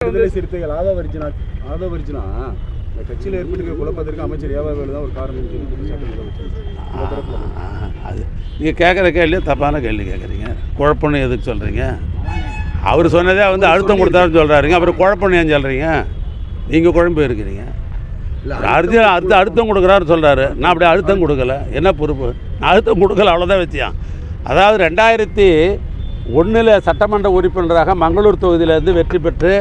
விடுதலை சிறுத்தைகள் ஆதவரிச்சுனா இந்த கட்சியில் ஏற்பட்டிருக்க குழப்பத்திற்கு அமைச்சர் ஏவாவேலு தான் ஒரு காரணம் அது நீங்கள் கேட்குற கேள்வி தப்பான கேள்வி கேட்குறீங்க. குழப்பம்னு எதுக்கு சொல்கிறீங்க? அவர் சொன்னதே வந்து அழுத்தம் கொடுத்தாருன்னு சொல்கிறாருங்க. அப்புறம் குழப்பம்னு ஏன் சொல்கிறீங்க? நீங்கள் குழம்பு இருக்கிறீங்க. அழுத்தம் கொடுக்குறாருன்னு சொல்கிறாரு. நான் அப்படியே அழுத்தம் கொடுக்கல. என்ன பொறுப்பு? நான் அழுத்தம் கொடுக்கல, அவ்வளோதான் வச்சியான். அதாவது 2001 சட்டமன்ற உறுப்பினராக மங்களூர் தொகுதியிலேருந்து வெற்றி பெற்று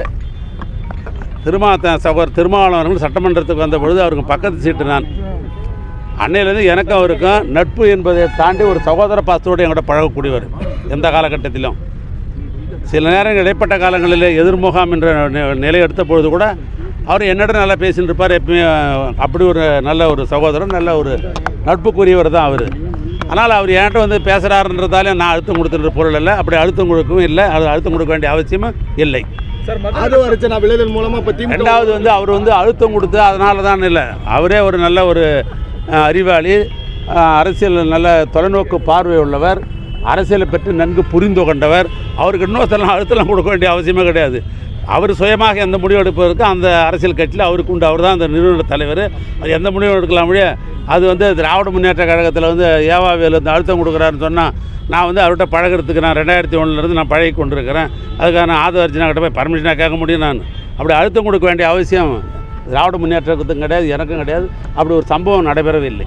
திருமாவளவன் சட்டமன்றத்துக்கு வந்த பொழுது அவருக்கு பக்கத்து சீட்டு நான். அன்னையிலேருந்து எனக்கும் அவருக்கும் நட்பு என்பதை தாண்டி ஒரு சகோதர பாசத்தோடு எங்கள்கிட்ட பழகக்கூடியவர். எந்த காலகட்டத்திலும் சில நேரங்கள் இடைப்பட்ட காலங்களில் எதிர்முகாம் என்ற நிலை எடுத்த பொழுது கூட அவர் என்னிடம் நல்லா பேசின்னு இருப்பார். எப்பவுமே அப்படி ஒரு நல்ல ஒரு சகோதரன், நல்ல ஒரு நட்புக்குரியவர் தான் அவர். ஆனால் அவர் என்கிட்ட வந்து பேசுகிறாருன்றதாலே நான் அழுத்தம் கொடுத்துன்ற பொருள் இல்லை. அப்படி அழுத்தம் கொடுக்கவும் இல்லை, அது அழுத்தம் கொடுக்க வேண்டிய அவசியமும் இல்லை. ரெண்டாவது வந்து அவர் வந்து அழுத்தம் கொடுத்து அதனால தான் இல்லை, அவரே ஒரு நல்ல ஒரு அறிவாளி, அரசியல் நல்ல தொலைநோக்கு பார்வை உள்ளவர், அரசியலை பற்றி நன்கு புரிந்து கொண்டவர். அவருக்கு இன்னொருத்தெல்லாம் அழுத்தம் கொடுக்க வேண்டிய அவசியமே கிடையாது. அவர் சுயமாக எந்த முடிவு எடுப்பதற்கு அந்த அரசியல் கட்சியில் அவருக்கு உண்டு. அவர் தான் அந்த நிறுவன தலைவர். அது எந்த முடிவு எடுக்கலாம் முடிய அது வந்து திராவிட முன்னேற்ற கழகத்தில் வந்து ஏவாவேலு வந்து அழுத்தம் கொடுக்குறாருன்னு சொன்னால் நான் வந்து அவர்கிட்ட பழகிறதுக்கு நான் 2001 நான் பழகி கொண்டிருக்கிறேன். அதுக்காக நான் ஆதவர்ஜினா கிட்ட போய் பர்மிஷனாக கேட்க முடியும். நான் அப்படி அழுத்தம் கொடுக்க வேண்டிய அவசியம் திராவிட முன்னேற்றத்துக்கும் கிடையாது, எனக்கும் கிடையாது. அப்படி ஒரு சம்பவம் நடைபெறவே இல்லை.